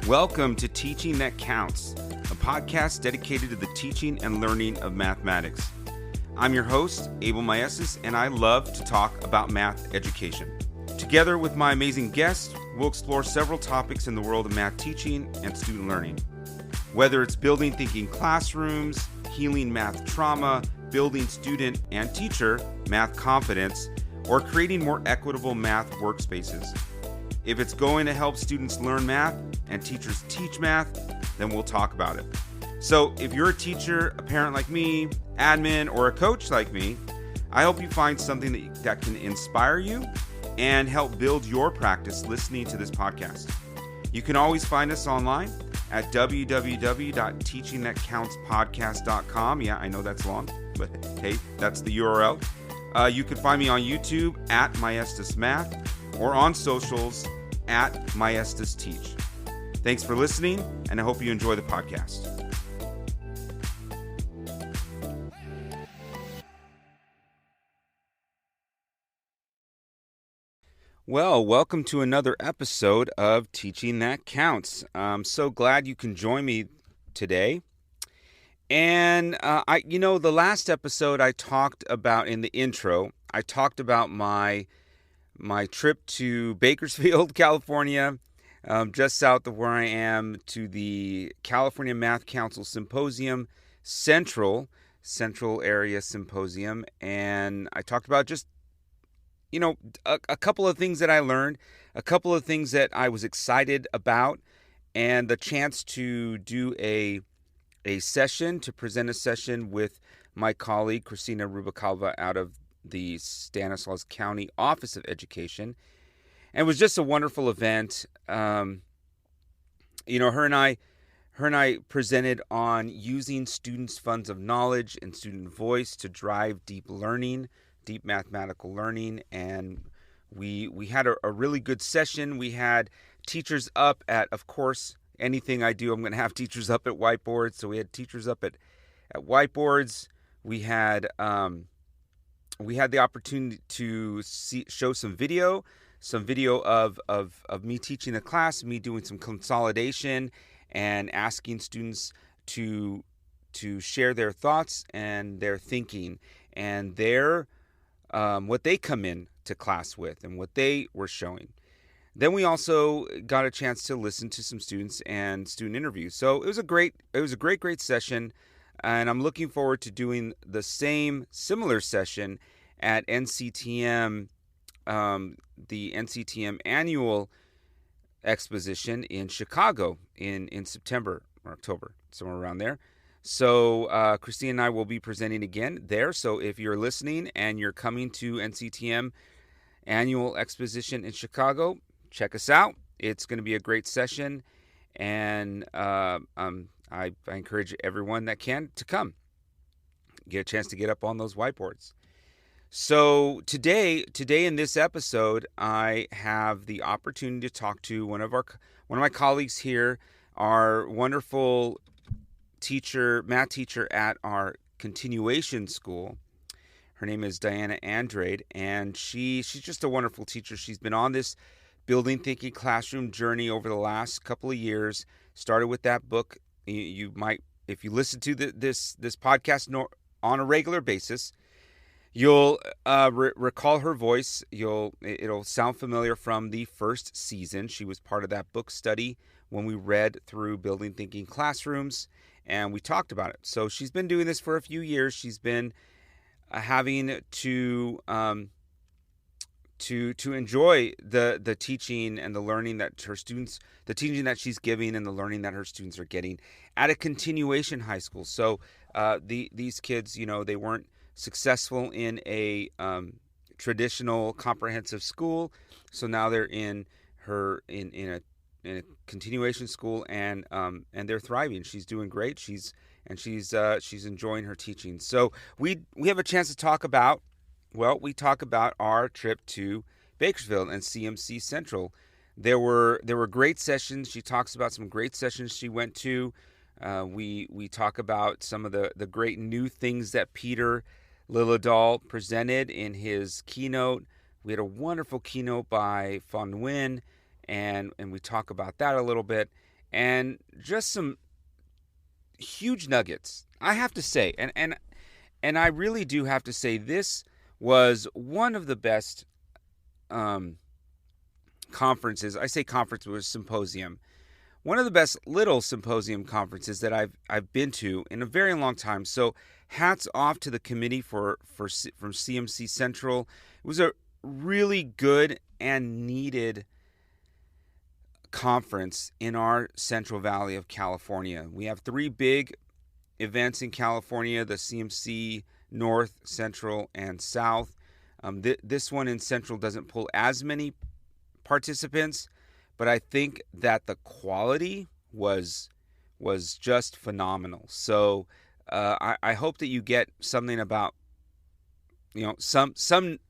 Welcome to Teaching That Counts, a podcast dedicated to the teaching and learning of mathematics. I'm your host, Abel Maestas, and I love to talk about math education. Together with my amazing guests, we'll explore several topics in the world of math teaching and student learning. Whether it's building thinking classrooms, healing math trauma, building student and teacher math confidence, or creating more equitable math workspaces. If it's going to help students learn math and teachers teach math, then we'll talk about it. So if you're a teacher, a parent like me, admin, or a coach like me, I hope you find something that can inspire you and help build your practice listening to this podcast. You can always find us online at www.teachingthatcountspodcast.com. Yeah, I know that's long, but hey, that's the URL. You can find me on YouTube at Maestas Math or on socials at Maestas Teach. Thanks for listening, and I hope you enjoy the podcast. Well, welcome to another episode of Teaching That Counts. I'm so glad you can join me today. And the last episode I talked about in the intro, I talked about my trip to Bakersfield, California, just south of where I am, to the California Math Council Symposium, Central Area Symposium, and I talked about just a couple of things that I learned, a couple of things that I was excited about, and the chance to do a session, to present a session with my colleague, Christina Rubalcaba, out of the Stanislaus County Office of Education. And it was just a wonderful event. Her and I presented on using students' funds of knowledge and student voice to drive deep learning, deep mathematical learning. And we had a really good session. We had teachers up at, of course, anything I do, I'm going to have teachers up at whiteboards. So we had teachers up at whiteboards. We had the opportunity to show some video of me teaching a class, me doing some consolidation, and asking students to share their thoughts and their thinking and their what they come in to class with and what they were showing. Then we also got a chance to listen to some students and student interviews. So it was a great session, and I'm looking forward to doing the similar session at NCTM, the NCTM annual exposition in Chicago in September or October, somewhere around there. So Christine and I will be presenting again there. So if you're listening and you're coming to NCTM annual exposition in Chicago, check us out. It's going to be a great session, and I encourage everyone that can to come. Get a chance to get up on those whiteboards. So today in this episode, I have the opportunity to talk to one of my colleagues here, our wonderful math teacher at our continuation school. Her name is Diana Andrade, and she's just a wonderful teacher. She's been on this building thinking classroom journey over the last couple of years. Started with that book. You might, if you listen to this podcast on a regular basis, you'll recall her voice. It'll sound familiar from the first season. She was part of that book study when we read through Building Thinking Classrooms, and we talked about it. So she's been doing this for a few years. She's been having to enjoy the teaching and the learning that her students, the teaching that she's giving and the learning that her students are getting at a continuation high school. So these kids, they weren't successful in a traditional comprehensive school, so now they're in a continuation school, and they're thriving. She's doing great. She's enjoying her teaching. So we have a chance to talk about. Well, we talk about our trip to Bakersfield and CMC Central. There were great sessions. She talks about some great sessions she went to. We talk about some of the great new things that Peter Liljedahl presented in his keynote. We had a wonderful keynote by Fawn Nguyen, and we talk about that a little bit. and just some huge nuggets. I have to say, and I really do have to say, this was one of the best um, conferences. I say conference, was symposium. One of the best little symposium conferences that I've been to in a very long time. So hats off to the committee from CMC Central. It was a really good and needed conference in our Central Valley of California. We have three big events in California: the CMC North, Central, and South. This one in Central doesn't pull as many participants, but I think that the quality was just phenomenal. So I hope that you get something about, some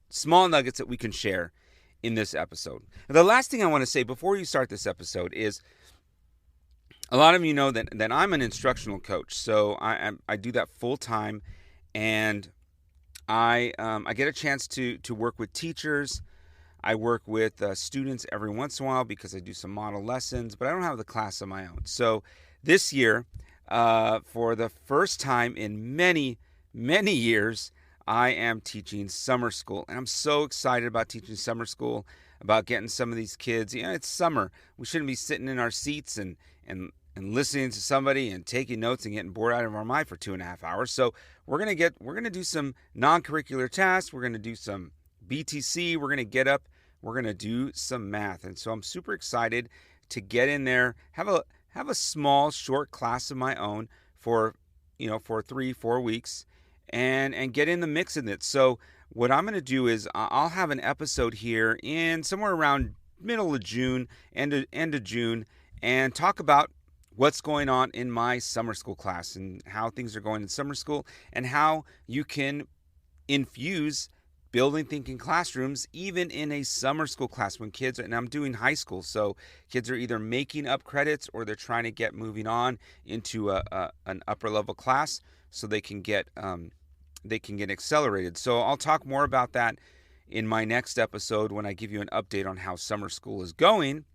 small nuggets that we can share in this episode. The last thing I want to say before you start this episode is, a lot of you know that I'm an instructional coach, so I do that full time, and I get a chance to work with teachers. I work with students every once in a while because I do some model lessons, but I don't have the class of my own. So this year, for the first time in many, many years, I am teaching summer school. And I'm so excited about teaching summer school, about getting some of these kids. It's summer. We shouldn't be sitting in our seats and listening to somebody and taking notes and getting bored out of our mind for 2.5 hours. So we're gonna do some non-curricular tasks. We're gonna do some BTC. We're gonna get up. We're gonna do some math. And so I'm super excited to get in there, have a small, short class of my own for 3-4 weeks, and get in the mix in it. So what I'm gonna do is I'll have an episode here in somewhere around middle of June, end of June, and talk about what's going on in my summer school class and how things are going in summer school, and how you can infuse building thinking classrooms even in a summer school class when kids and I'm doing high school, so kids are either making up credits or they're trying to get moving on into an upper level class so they can get accelerated. So I'll talk more about that in my next episode when I give you an update on how summer school is going.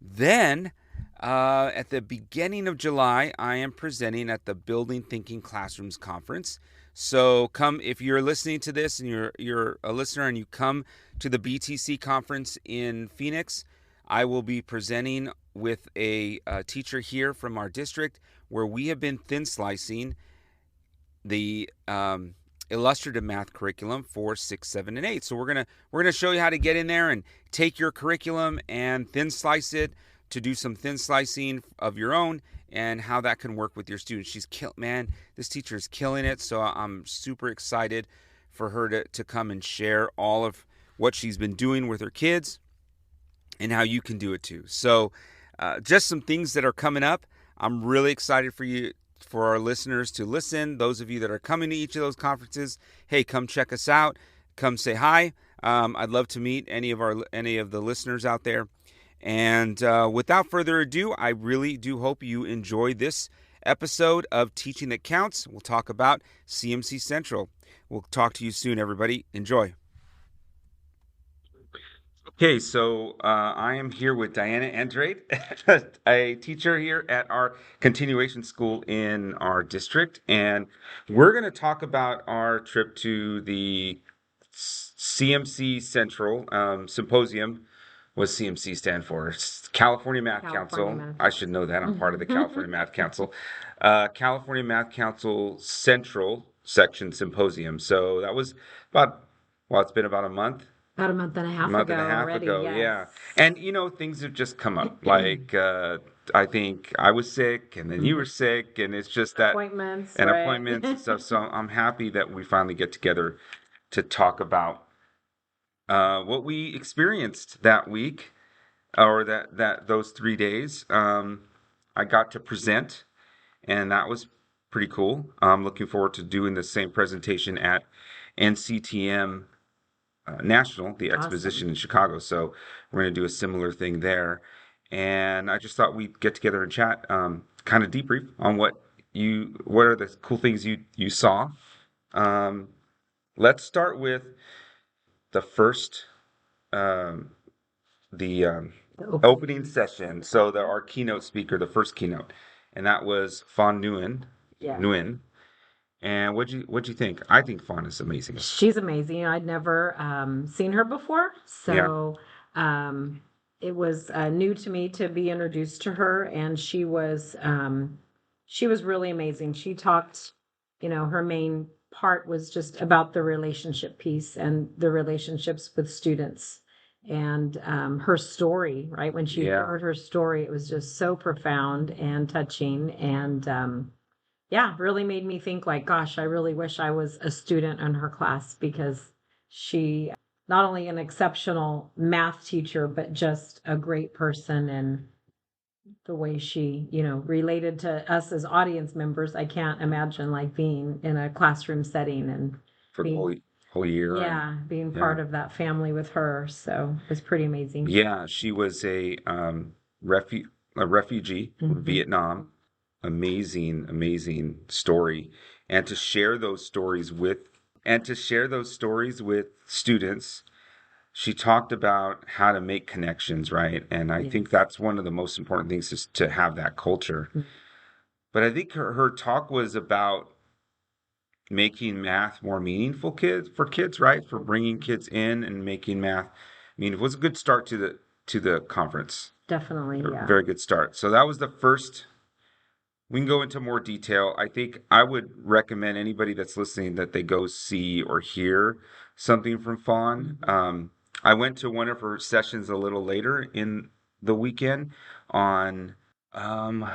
Then at the beginning of July, I am presenting at the Building Thinking Classrooms Conference. So come, if you're listening to this and you're a listener and you come to the BTC conference in Phoenix, I will be presenting with a teacher here from our district, where we have been thin slicing the illustrative math curriculum for 6, 7, and 8. So we're gonna show you how to get in there and take your curriculum and thin slice it, to do some thin slicing of your own, and how that can work with your students. This teacher is killing it. So I'm super excited for her to come and share all of what she's been doing with her kids and how you can do it too. So just some things that are coming up. I'm really excited for our listeners to listen. Those of you that are coming to each of those conferences, hey, come check us out. Come say hi. I'd love to meet any of the listeners out there. And without further ado, I really do hope you enjoy this episode of Teaching That Counts. We'll talk about CMC Central. We'll talk to you soon, everybody. Enjoy. Okay, so I am here with Diana Andrade, a teacher here at our continuation school in our district, and we're going to talk about our trip to the CMC Central Symposium. What does CMC stand for? It's California Math Council. I should know that. I'm part of the California Math Council. California Math Council Central Section Symposium. So that was it's been about a month. About a month and a half ago, yes. Yeah. And things have just come up. Like I think I was sick, and then you were sick, and it's just that appointments and stuff. So I'm happy that we finally get together to talk about what we experienced that week, or those 3 days. I got to present, and that was pretty cool. I'm looking forward to doing the same presentation at NCTM National, the exposition in Chicago. So we're going to do a similar thing there. And I just thought we'd get together and chat, kind of debrief on what are the cool things you saw. Let's start with the first, the opening session. So our keynote speaker, the first keynote, and that was Fawn Nguyen. Yeah. Nguyen. And what'd you think? I think Fawn is amazing. She's amazing. I'd never seen her before, so it was new to me to be introduced to her, and she was really amazing. She talked, her main part was just about the relationship piece and the relationships with students. And her story, right? When she heard her story, it was just so profound and touching. And yeah, really made me think like, gosh, I really wish I was a student in her class because she not only an exceptional math teacher, but just a great person. And the way she, related to us as audience members, I can't imagine like being in a classroom setting and for the whole year. Yeah, being part of that family with her. So it was pretty amazing. Yeah, she was a refugee from Vietnam. Amazing story. And to share those stories with students, she talked about how to make connections, right? And I think that's one of the most important things, is to have that culture. But I think her talk was about making math more meaningful for kids, right? For bringing kids in and making math. I mean, it was a good start to the conference. Definitely, yeah. Very good start. So that was the first. We can go into more detail. I think I would recommend anybody that's listening that they go see or hear something from Fawn. I went to one of her sessions a little later in the weekend on um,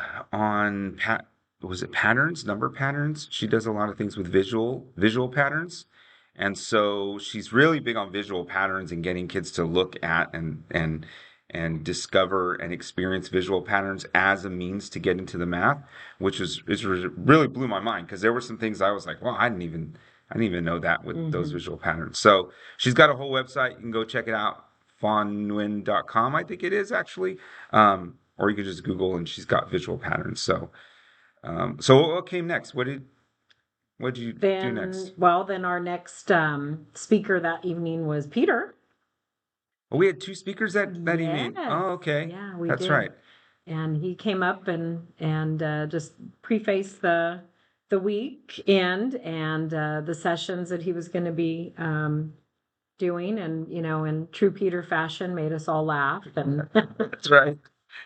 was it patterns, number patterns? She does a lot of things with visual patterns. And so she's really big on visual patterns and getting kids to look at and discover and experience visual patterns as a means to get into the math, which really blew my mind, because there were some things I was like, well, I didn't even know that with those visual patterns. So she's got a whole website. You can go check it out, fawnnguyen.com, I think it is actually. Or you could just Google, and she's got visual patterns. So what came next? What did you do next? Well, then our next speaker that evening was Peter. Oh, we had two speakers that evening. Oh, okay. Yeah, we That's did. right. And he came up and just prefaced the weekend and the sessions that he was going to be doing, and in true Peter fashion, made us all laugh, and That's right.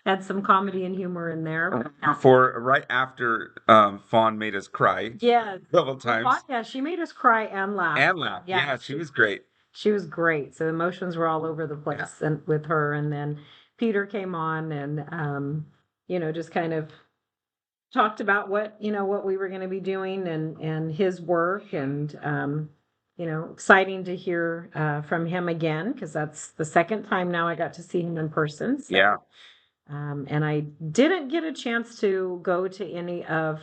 Had some comedy and humor in there. Right after Fawn made us cry. Yeah, several times. Yeah, she made us cry and laugh. And laugh. Yeah, she was great. She was great. So emotions were all over the place and with her. And then Peter came on and just kind of talked about what we were going to be doing and his work, and exciting to hear from him again, because that's the second time now I got to see him in person. So. Yeah. And I didn't get a chance to go to any of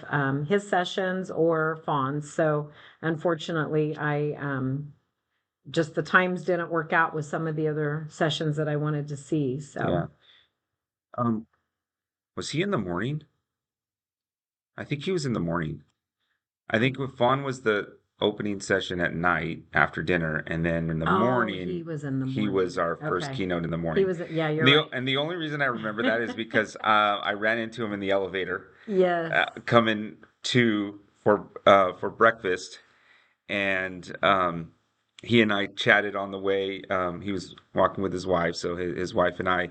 his sessions or Fawn's. So unfortunately, I just the times didn't work out with some of the other sessions that I wanted to see. So was he in the morning? I think he was in the morning. I think Fawn was the opening session at night after dinner, and then in the morning he was in the morning. He was our first keynote in the morning. He was, yeah, you're right. And the only reason I remember that is because I ran into him in the elevator. Yes. Coming for breakfast, and he and I chatted on the way. He was walking with his wife, so his wife and I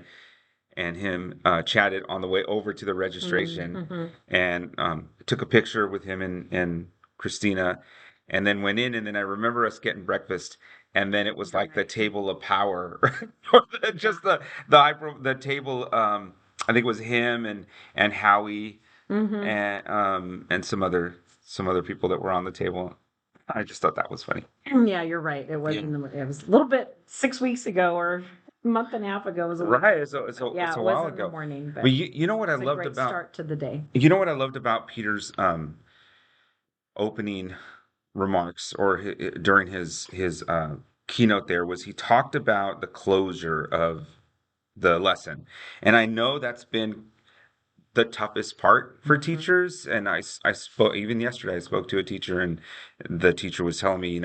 and him chatted on the way over to the registration, and took a picture with him and Christina, and then went in. And then I remember us getting breakfast, and then it was like the table of power, or just the table. I think it was him and Howie, and some other people that were on the table. I just thought that was funny. Yeah, you're right. It was it was a little bit 6 weeks ago, or a month and a half ago. Right. It's a while ago. In the morning, but you know what I loved about start to the day. You know what I loved about Peter's opening remarks, or during his keynote there, was he talked about the closure of the lesson. And I know that's been the toughest part for teachers. And I spoke, even yesterday, I spoke to a teacher, and the teacher was telling me,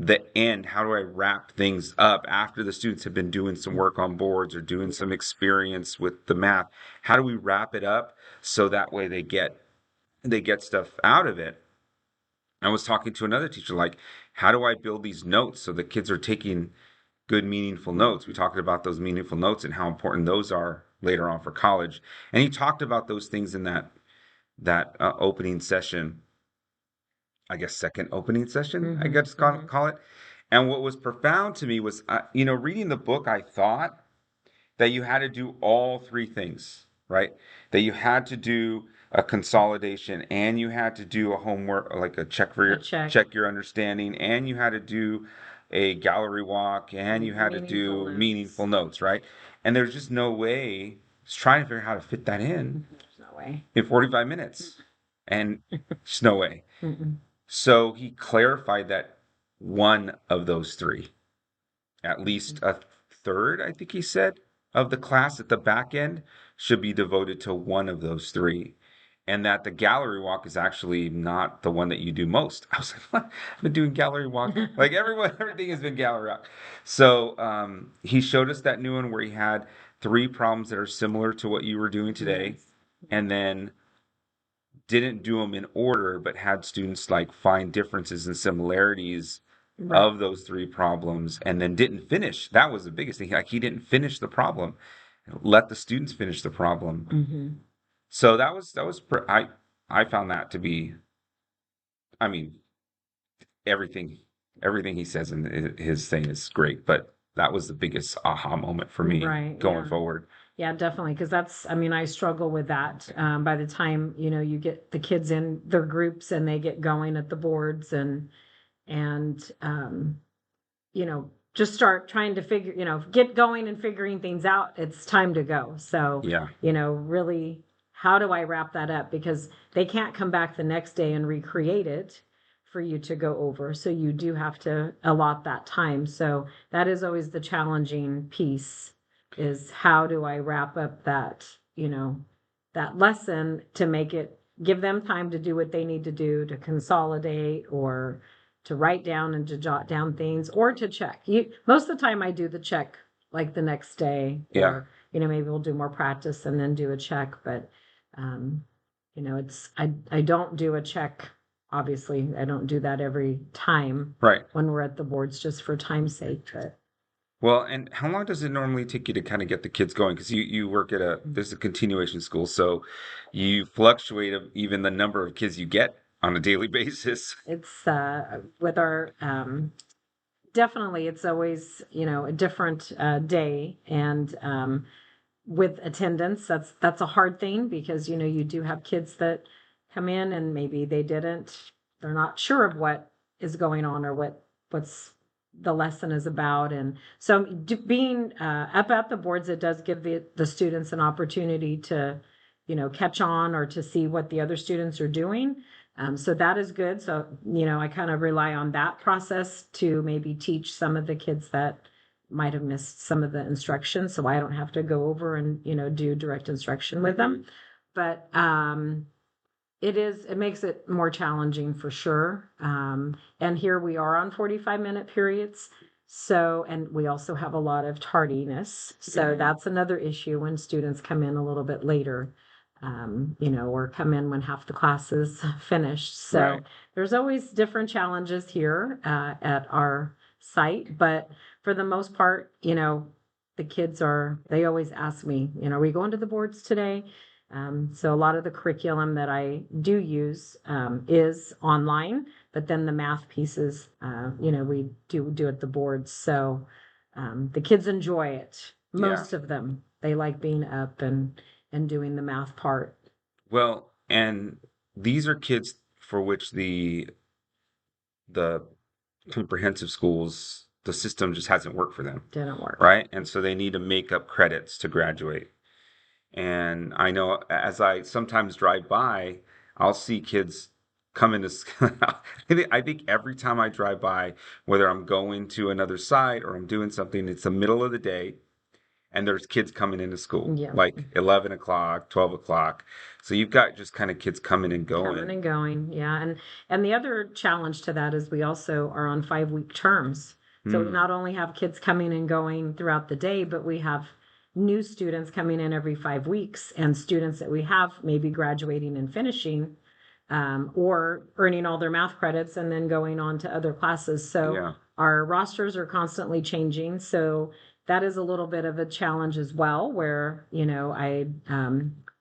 the end, how do I wrap things up after the students have been doing some work on boards or doing some experience with the math? How do we wrap it up so that way they get stuff out of it? I was talking to another teacher, like, how do I build these notes so the kids are taking good, meaningful notes? We talked about those meaningful notes and how important those are later on for college. And he talked about those things in that opening session, I guess second opening session, I guess call it. And what was profound to me was, reading the book, I thought that you had to do all three things, right? That you had to do a consolidation, and you had to do a homework, like a check for check your understanding, and you had to do a gallery walk, and you had to do meaningful notes, right? And there's just no way. Just trying to figure out how to fit that in. There's no way. In 45 minutes. And there's no way. So he clarified that one of those three, at least a third, I think he said, of the class at the back end should be devoted to one of those three. And that the gallery walk is actually not the one that you do most. I was like, what? I've been doing gallery walk. Like everything has been gallery walk. So he showed us that new one where he had three problems that are similar to what you were doing today. Yes. And then didn't do them in order, but had students like find differences and similarities of those three problems, and then didn't finish. That was the biggest thing. Like he didn't finish the problem. Let the students finish the problem. So I found that to be, I mean, everything he says in his thing is great, but that was the biggest aha moment for me going forward. Yeah, definitely. Because I struggle with that. By the time, you get the kids in their groups and they get going at the boards and just start trying to figure, get going and figuring things out, it's time to go. So, really, how do I wrap that up? Because they can't come back the next day and recreate it for you to go over. So you do have to allot that time. So that is always the challenging piece, is how do I wrap up that, that lesson to give them time to do what they need to do, to consolidate or to write down and to jot down things or to check. Most of the time I do the check like the next day, or, maybe we'll do more practice and then do a check. But, I don't do a check. Obviously, I don't do that every time when we're at the boards, just for time's sake. But well, and how long does it normally take you to kind of get the kids going? Because you work at there's a continuation school, so you fluctuate even the number of kids you get on a daily basis. It's with our definitely, it's always a different day, and with attendance, that's a hard thing, because you do have kids that come in and maybe they're not sure of what is going on or what's the lesson is about. And so being up at the boards, it does give the students an opportunity to catch on or to see what the other students are doing. So that is good. So I kind of rely on that process to maybe teach some of the kids that might have missed some of the instruction, so I don't have to go over and do direct instruction with them. But it makes it more challenging for sure. And here we are on 45-minute periods. So, and we also have a lot of tardiness. So that's another issue when students come in a little bit later, or come in when half the class is finished. So there's always different challenges here at our site. But for the most part, the kids they always ask me, are we going to the boards today? So a lot of the curriculum that I do use is online, but then the math pieces, we do at the boards. So the kids enjoy it. Most of them, they like being up and doing the math part. Well, and these are kids for which the comprehensive schools, the system just hasn't worked for them. Didn't work. Right? And so they need to make up credits to graduate. And I know as I sometimes drive by, I'll see kids come into I think every time I drive by, whether I'm going to another site or I'm doing something, it's the middle of the day. and there's kids coming into school, Yeah. like 11 o'clock, 12 o'clock. So you've got just kind of kids coming and going. Coming and going, yeah. And the other challenge to that is we also are on 5-week terms. So we not only have kids coming and going throughout the day, but we have new students coming in every 5 weeks, and students that we have maybe graduating and finishing, or earning all their math credits and then going on to other classes. So Yeah. our rosters are constantly changing. So that is a little bit of a challenge as well, where, I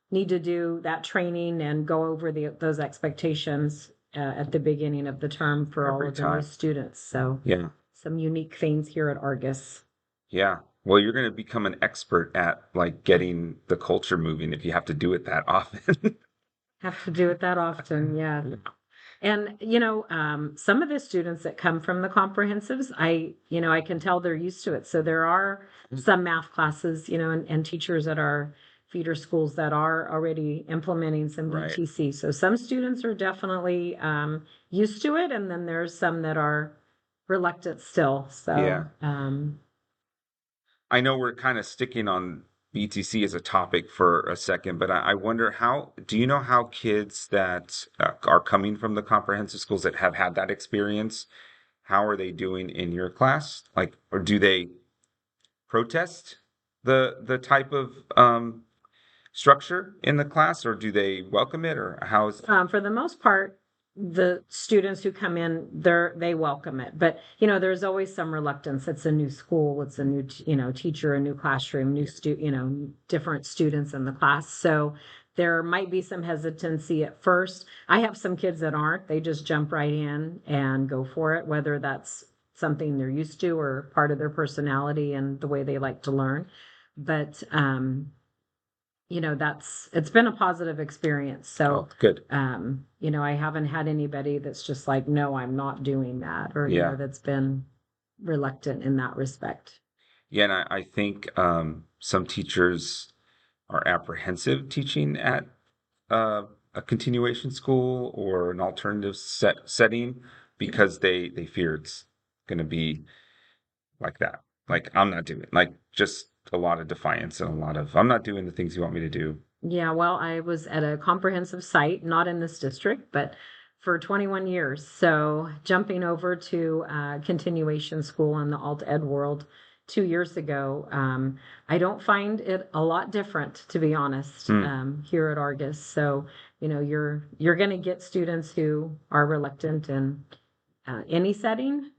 need to do that training and go over those expectations at the beginning of the term for all Every of the new time. students. So Yeah. some unique things here at Argus. Yeah. Well, you're going to become an expert at like getting the culture moving if you have to do it that often. Have to do it that often, yeah. And, some of the students that come from the comprehensives, I can tell they're used to it. So there are some math classes, and teachers at our feeder schools that are already implementing some Right. BTC. So some students are definitely used to it, and then there's some that are reluctant still. So, Yeah. I know we're kind of sticking on BTC as a topic for a second, but I wonder do you know how kids that are coming from the comprehensive schools that have had that experience, how are they doing in your class? Like, or do they protest the type of structure in the class, or do they welcome it, or how's? For the most part, the students who come in, they welcome it. But, there's always some reluctance. It's a new school, it's a new, teacher, a new classroom, different students in the class. So there might be some hesitancy at first. I have some kids that aren't. They just jump right in and go for it, whether that's something they're used to or part of their personality and the way they like to learn. But it's been a positive experience. So, Good. I haven't had anybody that's just like, no, I'm not doing that, or, Yeah. that's been reluctant in that respect. Yeah, and I think some teachers are apprehensive teaching at a continuation school or an alternative setting because they fear it's going to be like that. Like, I'm not doing, like, just a lot of defiance and a lot of, I'm not doing the things you want me to do. Yeah, well, I was at a comprehensive site, not in this district, but for 21 years. So jumping over to continuation school in the alt ed world 2 years ago, I don't find it a lot different, to be honest, here at Argus. So, you're going to get students who are reluctant in any setting.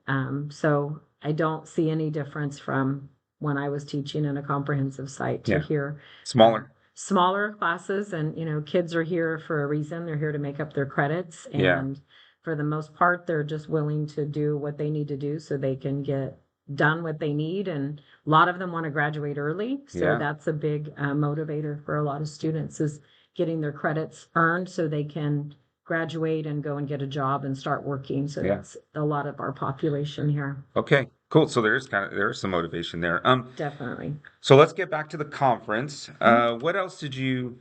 So I don't see any difference from when I was teaching in a comprehensive site to Yeah. here. Smaller. Smaller classes, and kids are here for a reason. They're here to make up their credits, Yeah. and for the most part they're just willing to do what they need to do so they can get done what they need, and a lot of them want to graduate early. So Yeah. that's a big motivator for a lot of students, is getting their credits earned so they can graduate and go and get a job and start working. So Yeah. that's a lot of our population here. Okay, cool. So there's some motivation there. Definitely. So let's get back to the conference. What else did you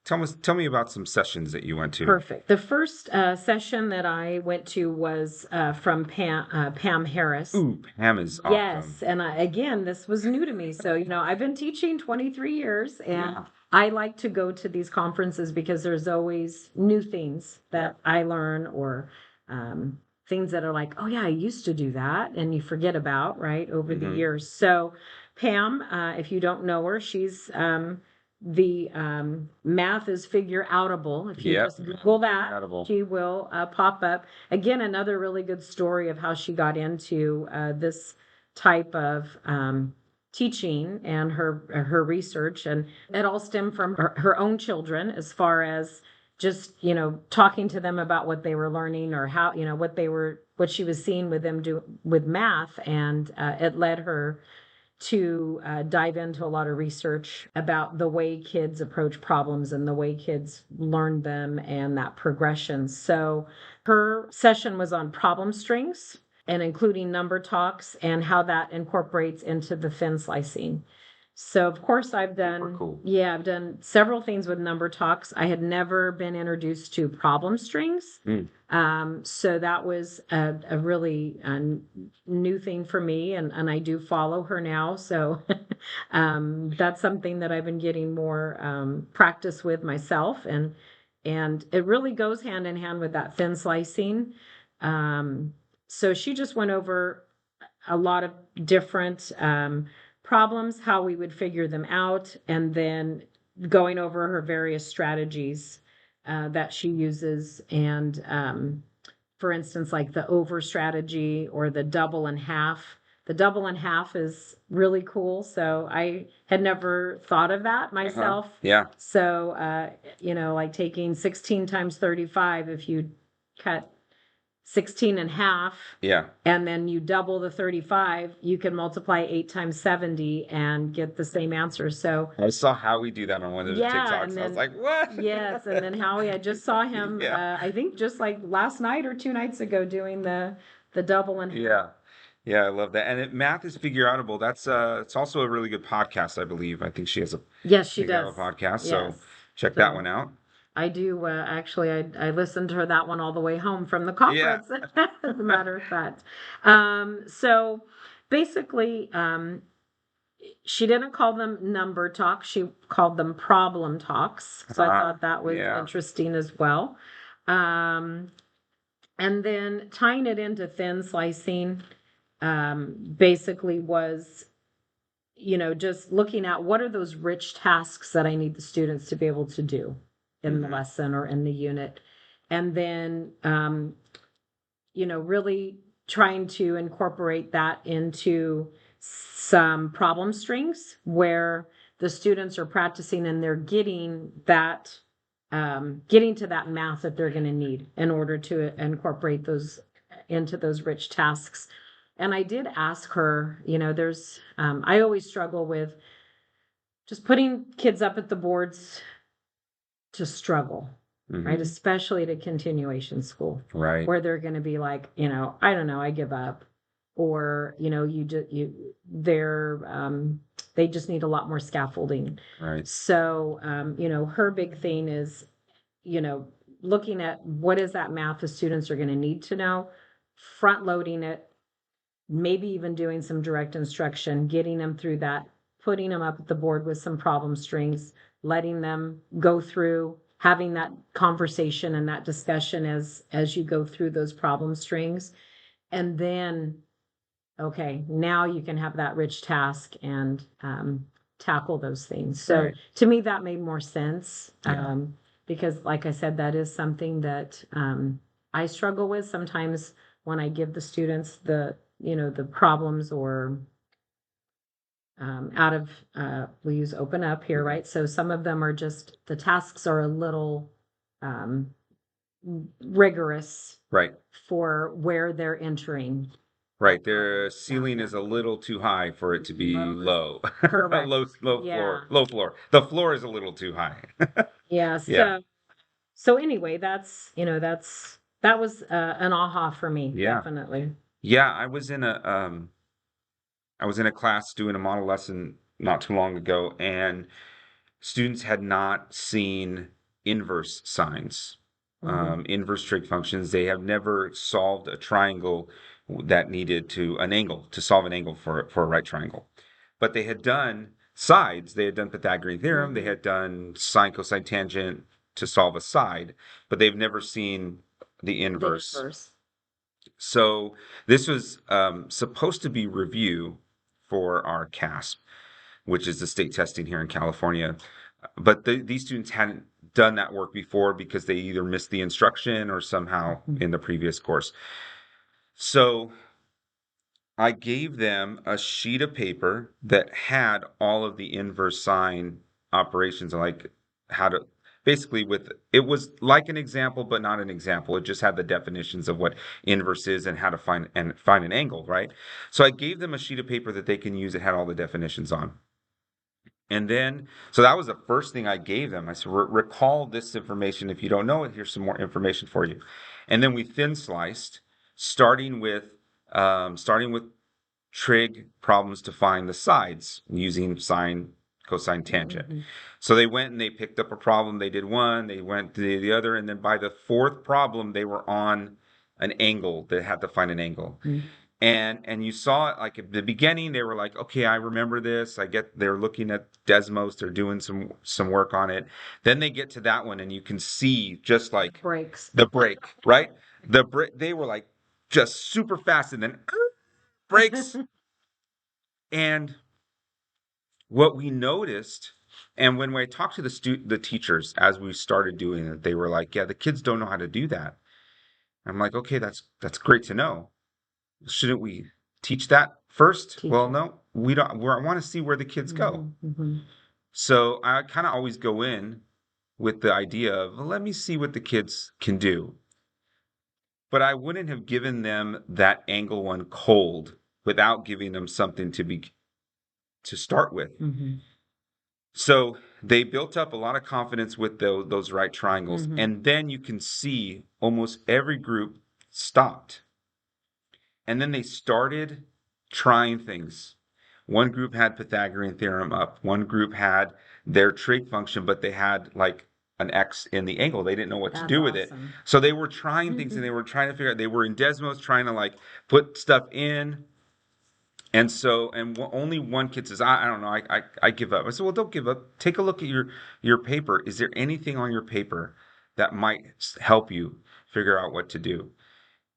tell me about some sessions that you went to? Perfect. The first session that I went to was from Pam Harris. Ooh, Pam is awesome. Yes, and again, this was new to me. So, I've been teaching 23 years, and Yeah. I like to go to these conferences because there's always new things that I learn, or things that are like, oh yeah, I used to do that, and you forget about, right, over the years. So Pam, if you don't know her, she's the math is figure outable. If you just Google that, she will pop up. Again, another really good story of how she got into this type of teaching and her research, and it all stemmed from her own children, as far as just talking to them about what they were learning, or how what she was seeing with them do with math, and it led her to dive into a lot of research about the way kids approach problems and the way kids learn them and that progression. So her session was on problem strings and including number talks and how that incorporates into the thin slicing. So of course I've Super done, cool. yeah, I've done several things with number talks. I had never been introduced to problem strings. So that was a really new thing for me, and I do follow her now. So that's something that I've been getting more practice with myself, and it really goes hand in hand with that thin slicing. So she just went over a lot of different problems, how we would figure them out, and then going over her various strategies that she uses. And for instance, like the over strategy or the double and half. The double and half is really cool. So I had never thought of that myself. Yeah. So, like taking 16 times 35, if you cut 16 and half, Yeah. and then you double the 35, you can multiply 8 times 70 and get the same answer. So I saw Howie do that on one of the yeah, TikToks. and And I was then like, what? yes, and then Howie, I just saw him Yeah. I think just like last night or 2 nights ago doing the double and Yeah. Yeah, I love that. And math is figure outable. That's it's also a really good podcast, I believe. I think she has a yes, she figure out does. podcast, so Yes. check that So one out. I do actually I listened to her that one all the way home from the Yeah. conference, as a matter of fact. So basically she didn't call them number talks, she called them problem talks. So I thought that was Yeah. interesting as well. Um, and then tying it into thin slicing, basically was, just looking at what are those rich tasks that I need the students to be able to do in the lesson or in the unit. And then, really trying to incorporate that into some problem strings where the students are practicing and they're getting that getting to that math that they're going to need in order to incorporate those into those rich tasks. And I did ask her, there's I always struggle with just putting kids up at the boards to struggle, right? Especially at a continuation school, Right. where they're going to be like, I don't know, I give up, or they just need a lot more scaffolding. Right. So, her big thing is, you know, looking at what is that math the students are going to need to know, front loading it, maybe even doing some direct instruction, getting them through that, putting them up at the board with some problem strings, letting them go through, having that conversation and that discussion as you go through those problem strings. And then, okay, now you can have that rich task and tackle those things. So Right. to me, that made more sense. Yeah. Because like I said, that is something that I struggle with sometimes when I give the students the problems or out of we use open up here, right? So some of them are just the tasks are a little um, rigorous Right. for where they're entering. Right. Their ceiling is a little too high for it to be low. Correct. Low Yeah. floor. Low floor. The floor is a little too high. Yeah. Yeah. So anyway, that was an aha for me, Yeah. definitely. Yeah, I was in a class doing a model lesson not too long ago, and students had not seen inverse signs, inverse trig functions. They have never solved a triangle that needed an angle to solve an angle for a right triangle. But they had done sides. They had done Pythagorean theorem. They had done sine, cosine, tangent to solve a side, but they've never seen the inverse. So this was supposed to be review for our CASP, which is the state testing here in California. But these students hadn't done that work before because they either missed the instruction or somehow in the previous course. So I gave them a sheet of paper that had all of the inverse sine operations, like how to basically it was like an example, but not an example. It just had the definitions of what inverse is and how to find an angle, right? So I gave them a sheet of paper that they can use. It had all the definitions on. And then, so that was the first thing I gave them. I said, recall this information. If you don't know it, here's some more information for you. And then we thin sliced, starting with trig problems to find the sides using sine, cosine, tangent. So they went and they picked up a problem. They did one, they went to the other, and then by the fourth problem, they were on an angle. They had to find an angle. And you saw it like at the beginning, they were like, okay, I remember this. They're looking at Desmos, they're doing some work on it. Then they get to that one, and you can see just like Breaks. the break, right? They were like just super fast, and then breaks. And what we noticed, and when we talked to the teachers as we started doing it, they were like, yeah, the kids don't know how to do that. I'm like, okay, that's great to know. Shouldn't we teach that first? Well, no, we don't. I want to see where the kids go. So I kind of always go in with the idea of, well, let me see what the kids can do. But I wouldn't have given them that angle one cold without giving them something to start with. So they built up a lot of confidence with those right triangles. And then you can see almost every group stopped. And then they started trying things. One group had Pythagorean theorem up. One group had their trig function, but they had like an X in the angle. They didn't know what to do with it. So they were trying things and they were trying to figure out, they were in Desmos trying to like put stuff in. And so, only one kid says, I don't know, I give up. I said, well, don't give up. Take a look at your paper. Is there anything on your paper that might help you figure out what to do?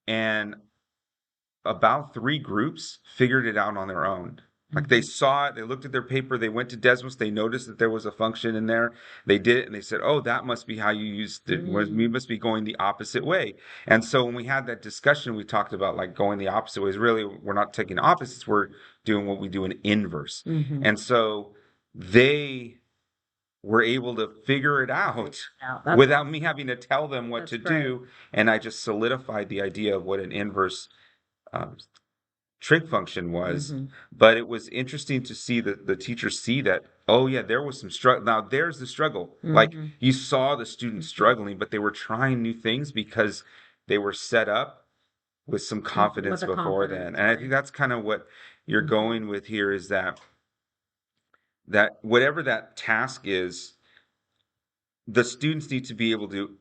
And about 3 groups figured it out on their own. Like they saw it, they looked at their paper, they went to Desmos, they noticed that there was a function in there, they did it, and they said, oh, that must be how you used it. We must be going the opposite way. And so when we had that discussion, we talked about like going the opposite ways. Really, we're not taking opposites, we're doing what we do in inverse. And so they were able to figure it out without me having to tell them what to do. And I just solidified the idea of what an inverse trig function was. But it was interesting to see the teachers see that, oh yeah, there was some struggle. Now there's the struggle. Like you saw the students struggling, but they were trying new things because they were set up with some confidence before then. And I think that's kind of what you're going with here, is that whatever that task is, the students need to be able to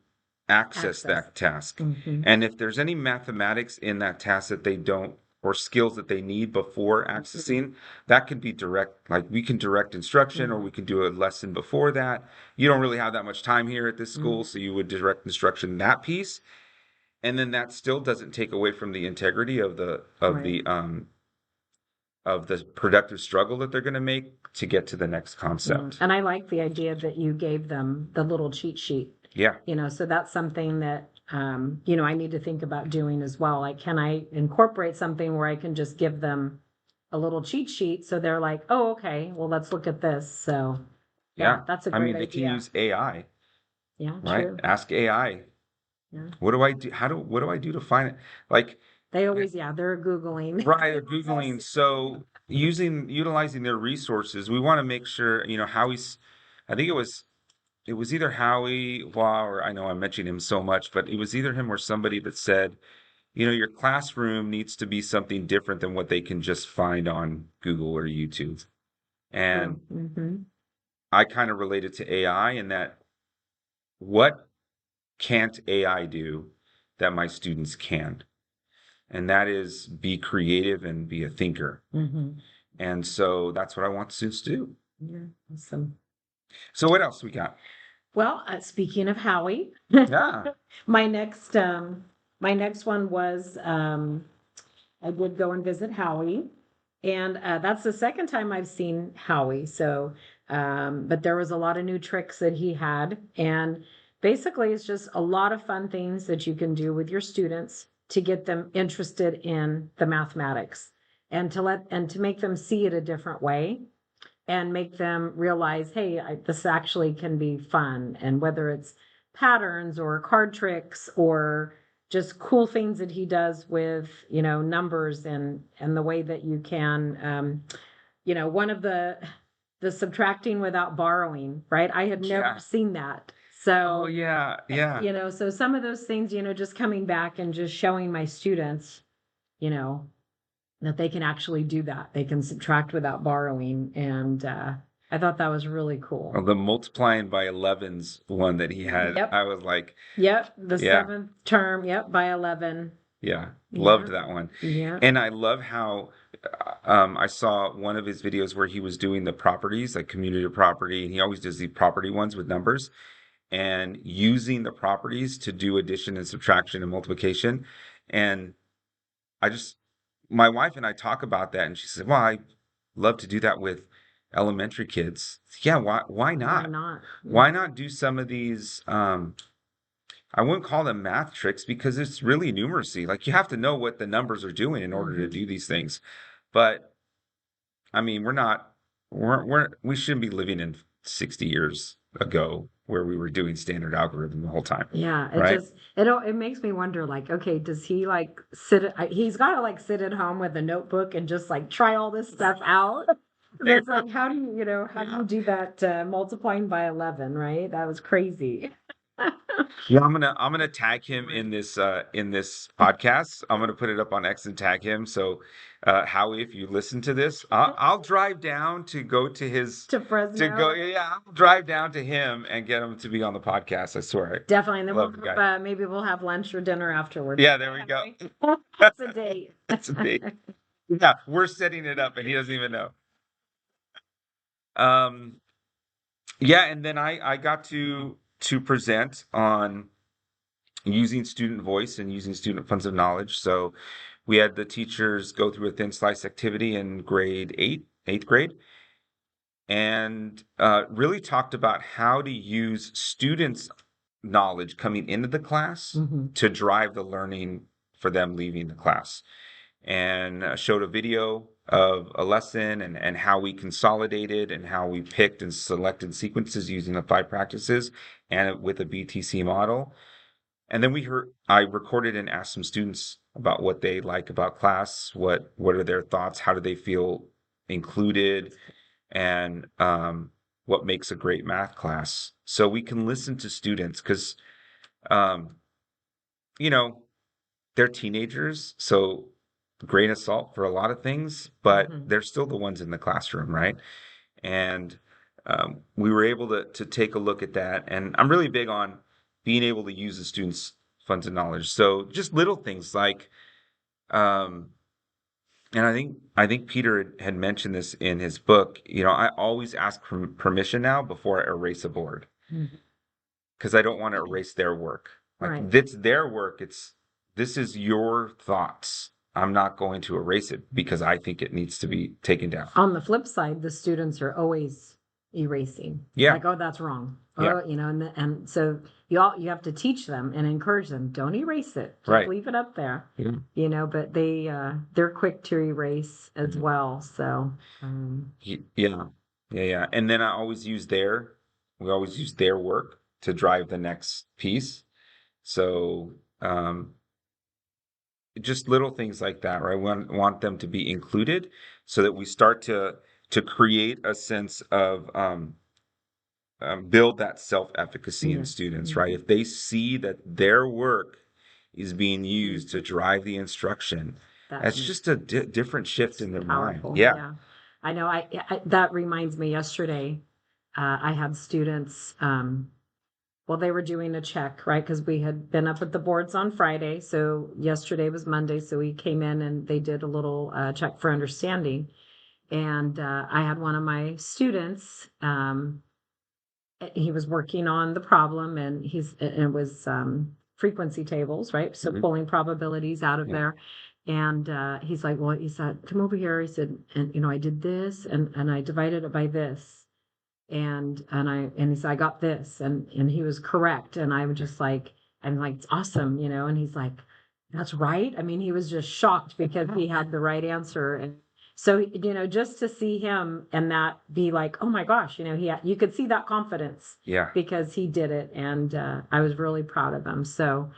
access that task. And if there's any mathematics in that task that they don't, or skills that they need before accessing, that could be direct, like we can direct instruction, or we can do a lesson before that. You don't really have that much time here at this school, so you would direct instruction that piece. And then that still doesn't take away from the integrity of the productive struggle that they're going to make to get to the next concept. And I like the idea that you gave them the little cheat sheet. Yeah. So that's something that, I need to think about doing as well. Like, can I incorporate something where I can just give them a little cheat sheet so they're like, oh, okay, well, let's look at this. So yeah, that's a great idea. They can use AI. Yeah, right? True. Ask AI. Yeah. What do I do? What do I do to find it? Like they always, they're Googling. Right, they're Googling. So utilizing their resources, we want to make sure, Howie's, I think it was either Howie Hua, or I know I'm mentioning him so much, but it was either him or somebody that said, your classroom needs to be something different than what they can just find on Google or YouTube. And I kind of related to AI in that, what can't AI do that my students can? And that is be creative and be a thinker. And so that's what I want students to do. Yeah, awesome. So what else we got? Well, speaking of Howie, yeah, my next one was I would go and visit Howie, and that's the second time I've seen Howie. So, but there was a lot of new tricks that he had, and basically it's just a lot of fun things that you can do with your students to get them interested in the mathematics, and to make them see it a different way, and make them realize, hey, this actually can be fun. And whether it's patterns or card tricks or just cool things that he does with, numbers and the way that you can, one of the subtracting without borrowing, right? I had never seen that. So, so some of those things, just coming back and just showing my students, that they can actually do that. They can subtract without borrowing. And I thought that was really cool. Well, the multiplying by 11's one that he had, Yep. I was like, Yep. The Yeah. seventh term, yep, by 11. yeah, loved Yeah. that one. Yeah. And I love how I saw one of his videos where he was doing the properties, like community property, and he always does the property ones with numbers and using the properties to do addition and subtraction and multiplication. And I just, my wife and I talk about that, and she said, "Well, I love to do that with elementary kids." Yeah, why Why not? not? Why not do some of these I wouldn't call them math tricks because it's really numeracy. Like you have to know what the numbers are doing in order to do these things. But I mean, we shouldn't be living in 60 years ago where we were doing standard algorithm the whole time. Yeah, Right? it makes me wonder, like, okay, does he like he's got to like sit at home with a notebook and just like try all this stuff out. That's like, how do you do that multiplying by 11, right? That was crazy. Yeah, I'm gonna tag him in this podcast. I'm gonna put it up on X and tag him. So Howie, if you listen to this, I'll drive down to go to his To Fresno. to go. Yeah, I'll drive down to him and get him to be on the podcast. I swear. Definitely. And then Love the guy. maybe we'll have lunch or dinner afterwards. Yeah, there we go. That's a date. That's a date. Yeah, we're setting it up and he doesn't even know. Um, yeah, and then I got to present on using student voice and using student funds of knowledge. So we had the teachers go through a thin slice activity in grade 8, 8th grade, and really talked about how to use students' knowledge coming into the class to drive the learning for them leaving the class. And showed a video of a lesson and how we consolidated and how we picked and selected sequences using the 5 practices and with a BTC model. And then I recorded and asked some students about what they like about class, what are their thoughts, how do they feel included, and what makes a great math class. So we can listen to students because, um, you know, they're teenagers, so grain of salt for a lot of things, but they're still the ones in the classroom, right? And we were able to take a look at that. And I'm really big on being able to use the students' funds of knowledge. So just little things like, and I think Peter had mentioned this in his book. I always ask for permission now before I erase a board because I don't want to erase their work. Like Right. it's their work. This is your thoughts. I'm not going to erase it because I think it needs to be taken down. On the flip side, the students are always erasing. Yeah. Like, oh, that's wrong. Yeah. Oh, and so you have to teach them and encourage them. Don't erase it. Just Right. leave it up there. Yeah. But they're quick to erase as well. So Yeah. And then we always use their work to drive the next piece. So just little things like that, right? We want them to be included so that we start to create a sense of build that self-efficacy in students, right? If they see that their work is being used to drive the instruction, that's just a different shift in their mind. Yeah. I know. I that reminds me. Yesterday, I had students. Well, they were doing a check, right? Because we had been up at the boards on Friday. So yesterday was Monday. So we came in and they did a little check for understanding. And I had one of my students, he was working on the problem and it was frequency tables, right? So pulling probabilities out of there. And he's like, well, he said, come over here. He said, and I did this and I divided it by this. And he said, I got this, and he was correct. And I'm like, it's awesome, and he's like, that's right. I mean, he was just shocked because he had the right answer. And so, just to see him and that be like, oh my gosh, you could see that confidence. Yeah. Because he did it. And I was really proud of him. So,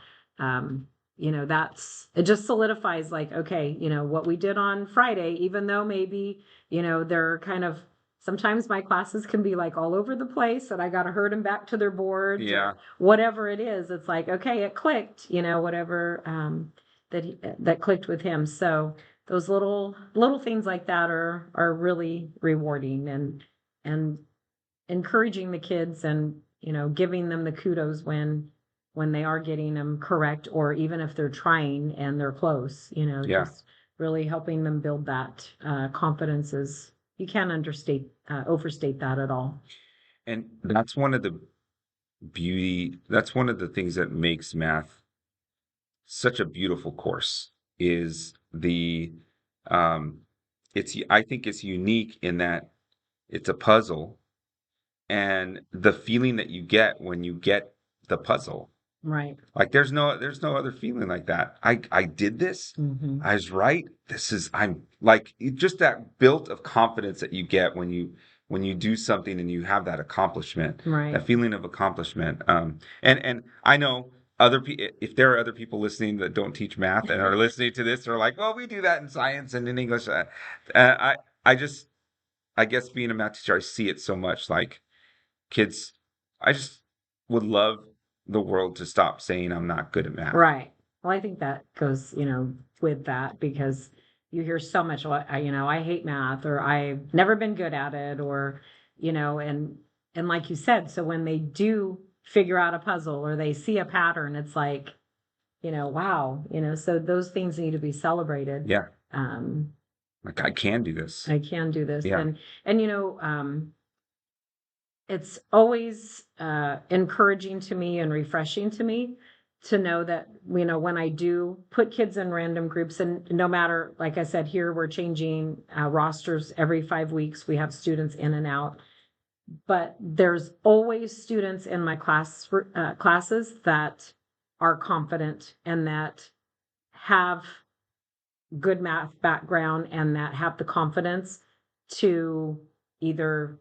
it just solidifies like, okay, what we did on Friday, even though maybe, they're kind of, sometimes my classes can be like all over the place and I got to herd them back to their boards. Yeah. Whatever it is, it's like, okay, it clicked, whatever that clicked with him. So those little things like that are really rewarding, and encouraging the kids, and giving them the kudos when they are getting them correct, or even if they're trying and they're close, Yeah. just really helping them build that confidence. Is You can't overstate that at all. And that's one of the that's one of the things that makes math such a beautiful course is um I think it's unique in that it's a puzzle, and the feeling that you get when you get the puzzle. Right. Like there's no other feeling like that. I did this. Mm-hmm. I was right. I'm like just that built of confidence that you get when you do something and you have that accomplishment, Right. that feeling of accomplishment. And I know if there are other people listening that don't teach math and are listening to this, they're like, oh, we do that in science and in English. I just I guess being a math teacher, I see it so much. Like kids, I just would love the world to stop saying I'm not good at math. Right. Well, I think that goes, with that, because you hear so much, well, I hate math, or I've never been good at it, or, and like you said, so when they do figure out a puzzle or they see a pattern, it's like, wow, so those things need to be celebrated. Yeah. Um, Like I can do this. I can do this. Yeah. And it's always encouraging to me and refreshing to me to know that, when I do put kids in random groups, and no matter, like I said, here we're changing rosters every 5 weeks. We have students in and out, but there's always students in my classes that are confident and that have good math background and that have the confidence to either,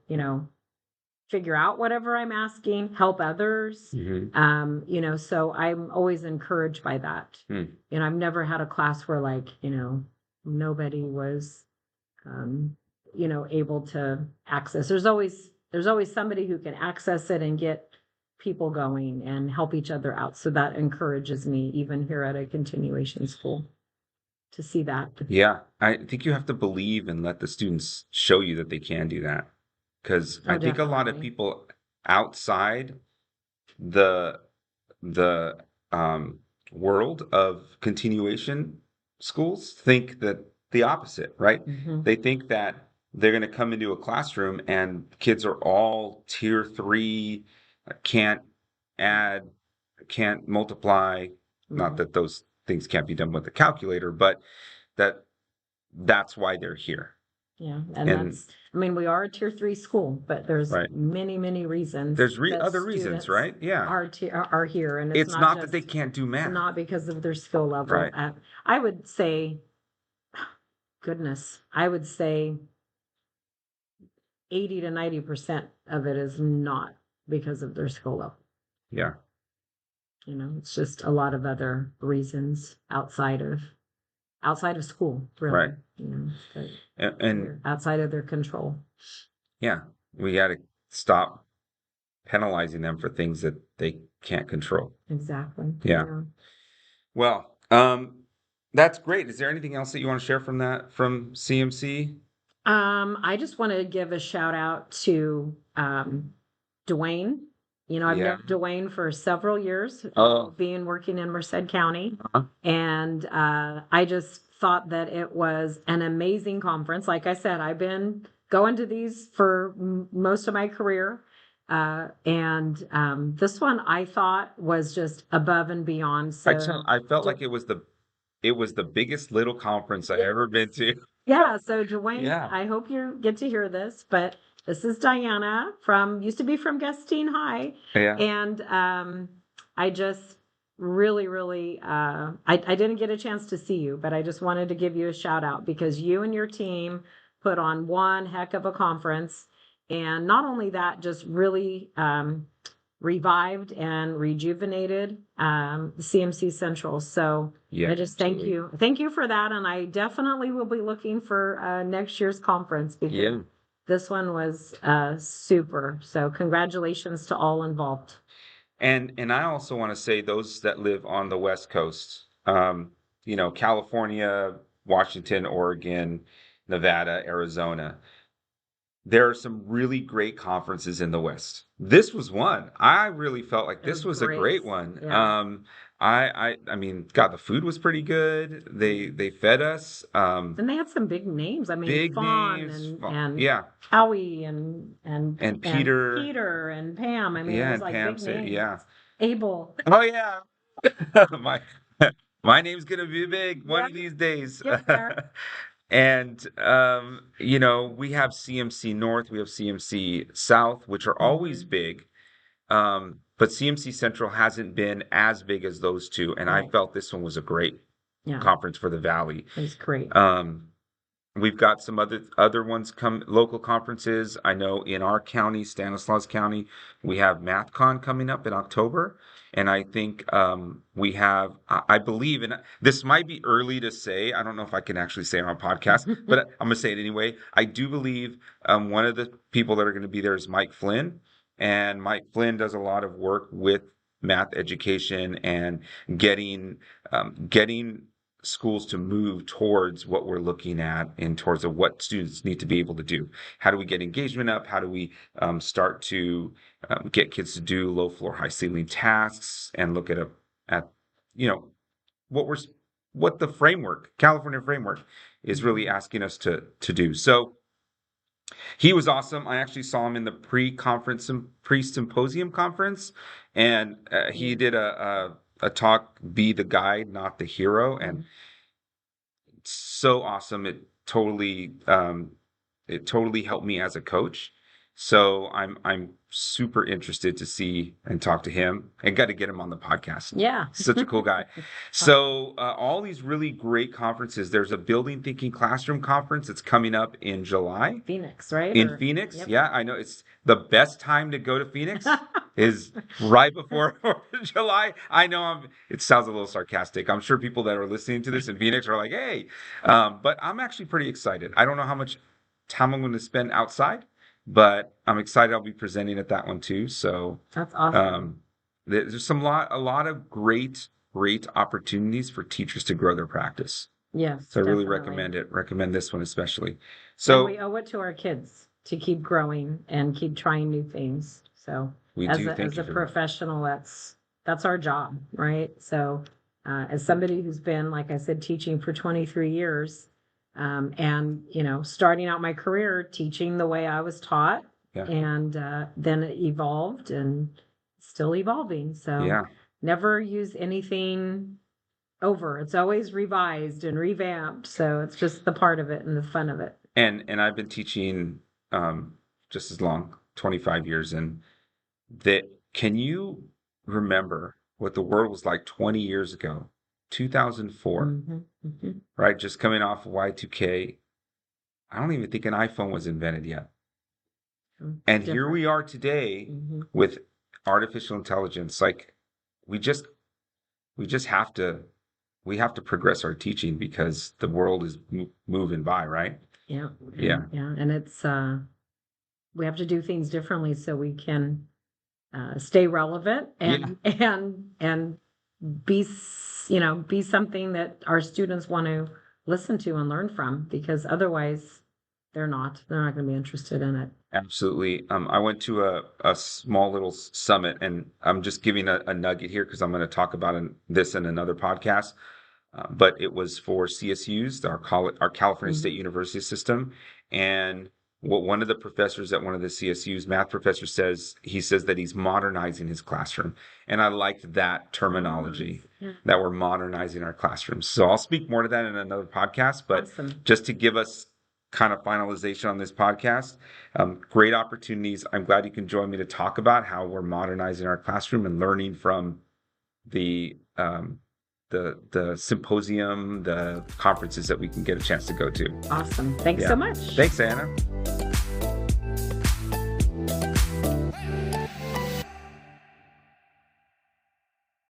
figure out whatever I'm asking, help others. So I'm always encouraged by that. I've never had a class where, like, nobody was, able to access. There's always somebody who can access it and get people going and help each other out. So that encourages me, even here at a continuation school, to see that. Yeah. I think you have to believe and let the students show you that they can do that. Because I think a lot of people outside the world of continuation schools think that the opposite, right? Mhm. They think that they're going to come into a classroom and kids are all tier 3, can't add, can't multiply. Not that those things can't be done with a calculator, but that's why they're here. Yeah, and we are a tier 3 school, but there's many, many reasons. There's other reasons, right? Yeah. Are here, and it's not that they can't do math. Not because of their skill level. Right. I would say, goodness, I would say 80 to 90% of it is not because of their skill level. Yeah. It's just a lot of other reasons outside of school, really. Right. And outside of their control. Yeah. We got to stop penalizing them for things that they can't control. Exactly. Yeah. Well, that's great. Is there anything else that you want to share from CMC? I just want to give a shout out to Dwayne. I've known Dwayne for several years, working in Merced County. And I just thought that it was an amazing conference. Like I said, I've been going to these for most of my career. And this one I thought was just above and beyond. So I felt like it was the biggest little conference I've ever been to. Yeah. So Dwayne, I hope you get to hear this, but this is Diana used to be from Gustine High. Yeah. And I just really, really, I didn't get a chance to see you, but I just wanted to give you a shout out because you and your team put on one heck of a conference. And not only that, just really revived and rejuvenated CMC Central. So I just thank you. Thank you for that. And I definitely will be looking for next year's conference because this one was super. So congratulations to all involved. And I also want to say those that live on the West Coast, California, Washington, Oregon, Nevada, Arizona. There are some really great conferences in the West. This was one. I really felt like this was a great one. Yeah. I mean, God, the food was pretty good. They fed us. And they had some big names. I mean, Big Fawn names. and Yeah. Howie And and Peter. Peter and Pam. I mean, it Yeah, was and like Pam big said, names. yeah. Abel. Oh yeah. My my name's gonna be big one Yeah, of these days. get there. And you know, we have CMC North, we have CMC South, which are always big. But CMC Central hasn't been as big as those two, and I Right. felt this one was a great Yeah, conference for the Valley. it was great. We've got some other ones come local conferences. I know in our county, Stanislaus County, we have MathCon coming up in October, and I think we have, I believe, and this might be early to say. I don't know if I can actually say on our podcast, but I'm gonna say it anyway. I do believe one of the people that are going to be there is Mike Flynn, and Mike Flynn does a lot of work with math education and getting schools to move towards what we're looking at and towards what students need to be able to do. How do we get engagement up? How do we start to get kids to do low floor, high ceiling tasks and look at you know what we're what the framework, California framework, is really asking us to do. So he was awesome. I actually saw him in the pre-symposium conference, and he did a talk, "Be the Guide, Not the Hero," and so awesome. It totally helped me as a coach. So I'm super interested to see and talk to him, and got to get him on the podcast. Yeah. Such a cool guy. So all these really great conferences. There's a Building Thinking Classroom conference that's coming up in July. Phoenix, right? In Phoenix, Yep. yeah, I know it's the best time to go to Phoenix is right before 4th of July. I know it sounds a little sarcastic. I'm sure people that are listening to this in Phoenix are like, hey, but I'm actually pretty excited. I don't know how much time I'm going to spend outside, but I'm excited I'll be presenting at that one too. So That's awesome. There's a lot of great opportunities for teachers to grow their practice. Yes, So I really definitely. recommend this one especially. And So we owe it to our kids to keep growing and keep trying new things. So we as do a, thank as you a for that. professional, that's our job, right? So as somebody who's been, like I said, teaching for 23 years, and starting out my career teaching the way I was taught, Yeah. and then it evolved and still evolving. So Yeah. never use anything over. It's always revised and revamped. So it's just the part of it and the fun of it. And I've been teaching just as long, 25 years, and that can you remember what the world was like 20 years ago, 2004, right? Just coming off of Y2K. I don't even think an iPhone was invented yet. And here we are today with artificial intelligence. Like we just have to progress our teaching because the world is moving by, right? Yeah. Yeah. Yeah. And it's we have to do things differently so we can stay relevant and be be something that our students want to listen to and learn from, because otherwise they're not going to be interested in it. Absolutely. I went to a small little summit, and I'm just giving a nugget here because I'm going to talk about this in another podcast. But it was for CSUs, our California State University system, and what one of the professors at one of the CSUs, math professor, says that he's modernizing his classroom, and I liked that terminology, that we're modernizing our classrooms. So I'll speak more to that in another podcast, but just to give us kind of finalization on this podcast, great opportunities. I'm glad you can join me to talk about how we're modernizing our classroom and learning from the symposium, the conferences that we can get a chance to go to. Awesome. Thanks so much. Thanks, Anna.